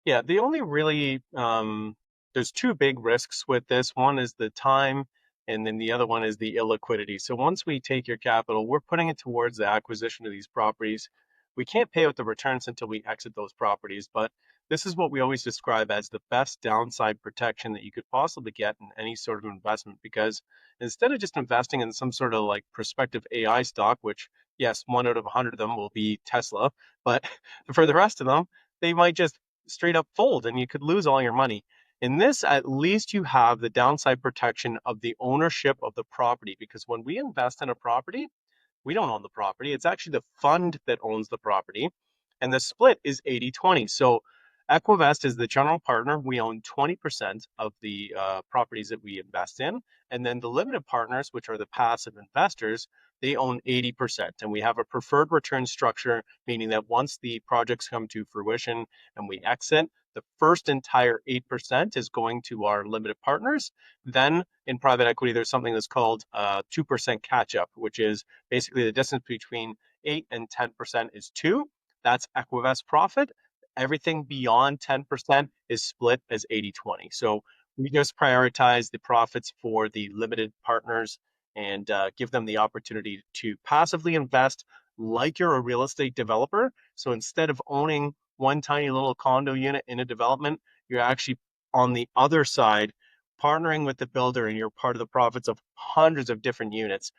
Yeah, the only really there's two big risks with this. One is the time, and then the other one is the illiquidity. So once we take your capital, we're putting it towards the acquisition of these properties. We can't pay out the returns until we exit those properties, but this is what we always describe as the best downside protection that you could possibly get in any sort of investment. Because instead of just investing in some sort of like prospective AI stock, which yes, 1 out of 100 of them will be Tesla, but for the rest of them, they might just straight up fold and you could lose all your money. In this, at least you have the downside protection of the ownership of the property because when we invest in a property, we don't own the property. It's actually the fund that owns the property. And the split is 80-20. So Equivest is the general partner. We own 20% of the properties that we invest in. And then the limited partners, which are the passive investors, they own 80%. And we have a preferred return structure, meaning that once the projects come to fruition and we exit, the first entire 8% is going to our limited partners. Then in private equity, there's something that's called 2% catch up, which is basically the distance between 8 and 10% is 2. That's Equivest profit. Everything beyond 10% is split as 80-20. So we just prioritize the profits for the limited partners and give them the opportunity to passively invest like you're a real estate developer. So instead of owning one tiny little condo unit in a development, you're actually on the other side partnering with the builder and you're part of the profits of hundreds of different units.